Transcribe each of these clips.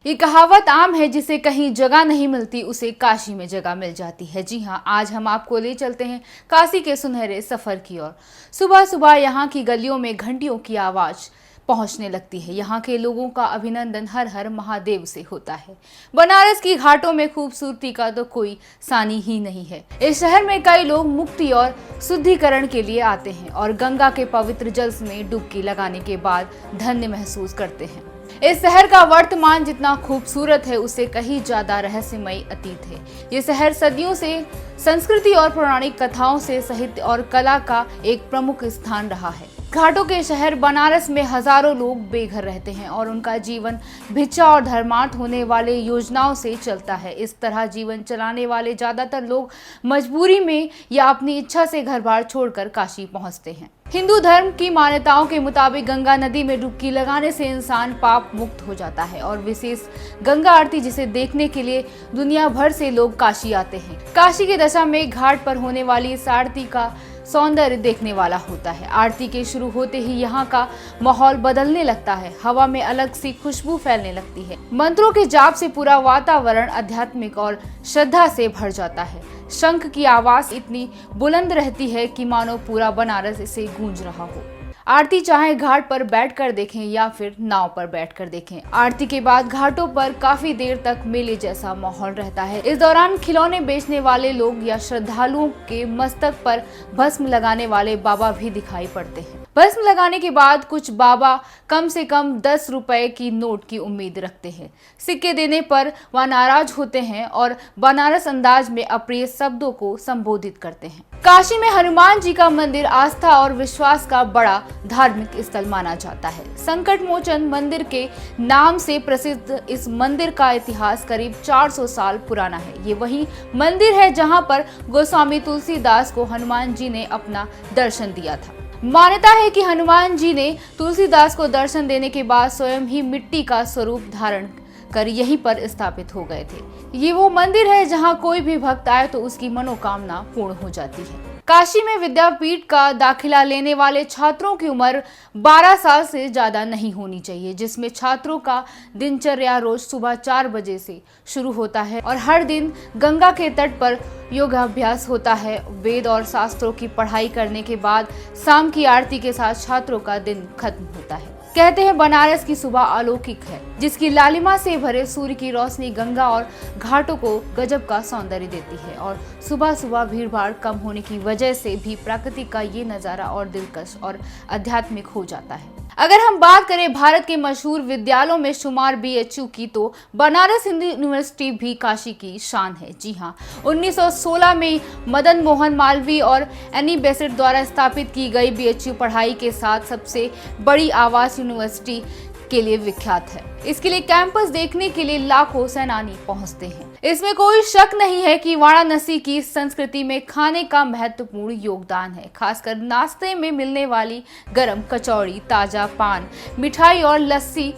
ये कहावत आम है, जिसे कहीं जगह नहीं मिलती उसे काशी में जगह मिल जाती है। जी हाँ, आज हम आपको ले चलते हैं काशी के सुनहरे सफर की ओर। सुबह सुबह यहाँ की गलियों में घंटियों की आवाज पहुंचने लगती है। यहाँ के लोगों का अभिनंदन हर हर महादेव से होता है। बनारस की घाटों में खूबसूरती का तो कोई सानी ही नहीं है। इस शहर में कई लोग मुक्ति और शुद्धिकरण के लिए आते हैं और गंगा के पवित्र जल में डुबकी लगाने के बाद धन्य महसूस करते हैं। इस शहर का वर्तमान जितना खूबसूरत है, उससे कहीं ज्यादा रहस्यमय अतीत है। ये शहर सदियों से संस्कृति और पौराणिक कथाओं से साहित्य और कला का एक प्रमुख स्थान रहा है। घाटों के शहर बनारस में हजारों लोग बेघर रहते हैं और उनका जीवन भिक्षा और धर्मार्थ होने वाले योजनाओं से चलता है। इस तरह जीवन चलाने वाले ज्यादातर लोग मजबूरी में या अपनी इच्छा से घर बार छोड़कर काशी पहुंचते हैं। हिंदू धर्म की मान्यताओं के मुताबिक गंगा नदी में डुबकी लगाने से इंसान पाप मुक्त हो जाता है और विशेष गंगा आरती जिसे देखने के लिए दुनिया भर से लोग काशी आते हैं। काशी के दशा में घाट पर होने वाली इस आरती का सौंदर्य देखने वाला होता है। आरती के शुरू होते ही यहाँ का माहौल बदलने लगता है। हवा में अलग सी खुशबू फैलने लगती है। मंत्रों के जाप से पूरा वातावरण आध्यात्मिक और श्रद्धा से भर जाता है। शंख की आवाज इतनी बुलंद रहती है कि मानो पूरा बनारस इसे गूंज रहा हो। आरती चाहे घाट पर बैठकर देखें या फिर नाव पर बैठकर देखें, आरती के बाद घाटों पर काफी देर तक मेले जैसा माहौल रहता है। इस दौरान खिलौने बेचने वाले लोग या श्रद्धालुओं के मस्तक पर भस्म लगाने वाले बाबा भी दिखाई पड़ते हैं। भस्म लगाने के बाद कुछ बाबा कम से कम 10 रुपए की नोट की उम्मीद रखते हैं। सिक्के देने पर वह नाराज होते हैं और बनारस अंदाज में अप्रिय शब्दों को संबोधित करते हैं। काशी में हनुमान जी का मंदिर आस्था और विश्वास का बड़ा धार्मिक स्थल माना जाता है। संकट मोचन मंदिर के नाम से प्रसिद्ध इस मंदिर का इतिहास करीब 400 साल पुराना है। ये वही मंदिर है जहां पर गोस्वामी तुलसीदास को हनुमान जी ने अपना दर्शन दिया था। मान्यता है कि हनुमान जी ने तुलसीदास को दर्शन देने के बाद स्वयं ही मिट्टी का स्वरूप धारण कर यहीं पर स्थापित हो गए थे। ये वो मंदिर है जहां कोई भी भक्त आए तो उसकी मनोकामना पूर्ण हो जाती है। काशी में विद्यापीठ का दाखिला लेने वाले छात्रों की उम्र 12 साल से ज्यादा नहीं होनी चाहिए, जिसमें छात्रों का दिनचर्या रोज सुबह 4 बजे से शुरू होता है और हर दिन गंगा के तट पर योगाभ्यास होता है। वेद और शास्त्रों की पढ़ाई करने के बाद शाम की आरती के साथ छात्रों का दिन खत्म होता है। कहते हैं बनारस की सुबह अलौकिक है, जिसकी लालिमा से भरे सूर्य की रोशनी गंगा और घाटों को गजब का सौंदर्य देती है और सुबह सुबह भीड़ भाड़ कम होने की वजह से भी प्रकृति का ये नजारा और दिलकश और आध्यात्मिक हो जाता है। अगर हम बात करें भारत के मशहूर विद्यालयों में शुमार BHU की, तो बनारस हिंदू यूनिवर्सिटी भी काशी की शान है। जी हाँ, 1916 में मदन मोहन मालवीय और एनी बेसेंट द्वारा स्थापित की गई BHU पढ़ाई के साथ सबसे बड़ी आवास यूनिवर्सिटी के लिए विख्यात है। इसके लिए कैंपस देखने के लिए लाखों सैलानी पहुंचते हैं। इसमें कोई शक नहीं है कि वाराणसी की संस्कृति में खाने का महत्वपूर्ण योगदान है। खासकर नाश्ते में मिलने वाली गरम कचौड़ी, ताजा पान, मिठाई और लस्सी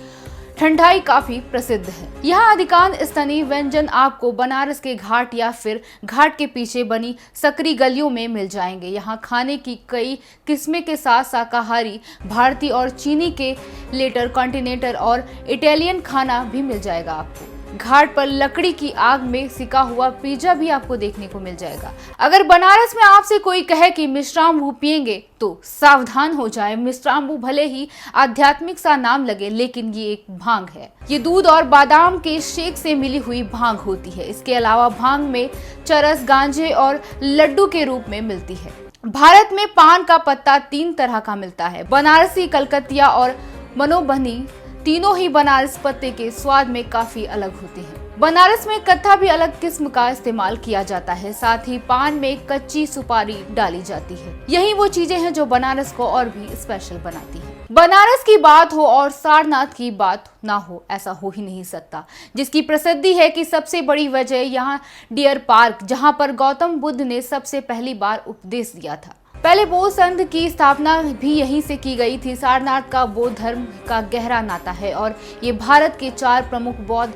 ठंडाई काफी प्रसिद्ध है। यहाँ अधिकांश स्थानीय व्यंजन आपको बनारस के घाट या फिर घाट के पीछे बनी सकरी गलियों में मिल जाएंगे। यहाँ खाने की कई किस्में के साथ शाकाहारी, भारतीय और चीनी के लेटर, कॉन्टिनेंटल और इटालियन खाना भी मिल जाएगा आपको। घाट पर लकड़ी की आग में सिका हुआ पिज्जा भी आपको देखने को मिल जाएगा। अगर बनारस में आपसे कोई कहे कि मिश्राम्बू पिएंगे तो सावधान हो जाए। मिश्राम्बू भले ही आध्यात्मिक सा नाम लगे, लेकिन ये एक भांग है। ये दूध और बादाम के शेक से मिली हुई भांग होती है। इसके अलावा भांग में चरस, गांजे और लड्डू के रूप में मिलती है। भारत में पान का पत्ता 3 तरह का मिलता है, बनारसी, कलकतिया और मनोबनी। तीनों ही बनारस पत्ते के स्वाद में काफी अलग होते हैं। बनारस में कत्था भी अलग किस्म का इस्तेमाल किया जाता है। साथ ही पान में कच्ची सुपारी डाली जाती है। यही वो चीजें हैं जो बनारस को और भी स्पेशल बनाती है। बनारस की बात हो और सारनाथ की बात ना हो, ऐसा हो ही नहीं सकता। जिसकी प्रसिद्धि है कि सबसे बड़ी वजह यहाँ डियर पार्क, जहाँ पर गौतम बुद्ध ने सबसे पहली बार उपदेश दिया था। पहले बौद्ध संघ की स्थापना भी यहीं से की गई थी। सारनाथ का बौद्ध धर्म का गहरा नाता है और ये भारत के 4 प्रमुख बौद्ध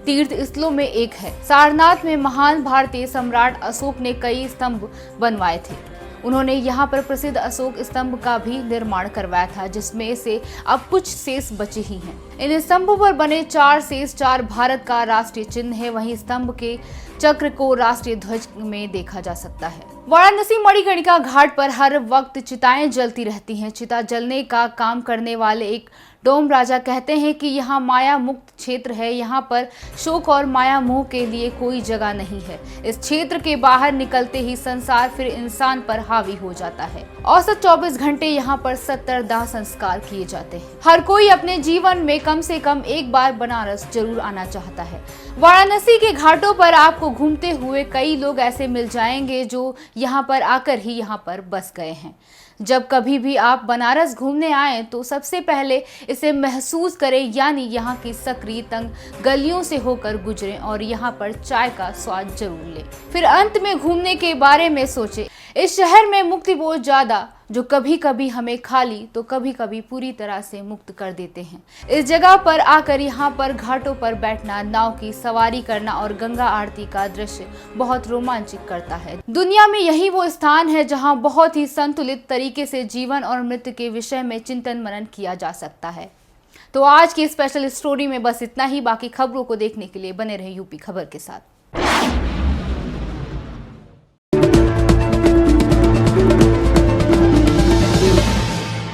तीर्थ स्थलों में एक है। सारनाथ में महान भारतीय सम्राट अशोक ने कई स्तंभ बनवाए थे। उन्होंने यहाँ पर प्रसिद्ध अशोक स्तंभ का भी निर्माण करवाया था, जिसमें से अब कुछ शेष बचे ही हैं। इन स्तंभों पर बने 4 शेष 4 भारत का राष्ट्रीय चिन्ह है। वहीं स्तंभ के चक्र को राष्ट्रीय ध्वज में देखा जा सकता है। वाराणसी मणिकर्णिका घाट पर हर वक्त चिताएं जलती रहती हैं। चिता जलने का काम करने वाले एक डोम राजा कहते हैं कि यहाँ माया मुक्त क्षेत्र है। यहाँ पर शोक और माया मोह के लिए कोई जगह नहीं है। इस क्षेत्र के बाहर निकलते ही संसार फिर इंसान पर हावी हो जाता है। औसत 24 घंटे यहाँ पर 70 दाह संस्कार किए जाते हैं। हर कोई अपने जीवन में कम से कम एक बार बनारस जरूर आना चाहता है। वाराणसी के घाटों पर आपको घूमते हुए कई लोग ऐसे मिल जाएंगे जो यहाँ पर आकर ही यहाँ पर बस गए हैं। जब कभी भी आप बनारस घूमने आए तो सबसे पहले इसे महसूस करें, यानी यहाँ की सक्रिय तंग गलियों से होकर गुजरें और यहाँ पर चाय का स्वाद जरूर लें। फिर अंत में घूमने के बारे में सोचें। इस शहर में मुक्ति बहुत ज्यादा, जो कभी कभी हमें खाली तो कभी कभी पूरी तरह से मुक्त कर देते हैं। इस जगह पर आकर यहाँ पर घाटों पर बैठना, नाव की सवारी करना और गंगा आरती का दृश्य बहुत रोमांचक करता है। दुनिया में यही वो स्थान है जहाँ बहुत ही संतुलित तरीके से जीवन और मृत्यु के विषय में चिंतन मनन किया जा सकता है। तो आज की स्पेशल स्टोरी में बस इतना ही। बाकी खबरों को देखने के लिए बने रहे यूपी खबर के साथ।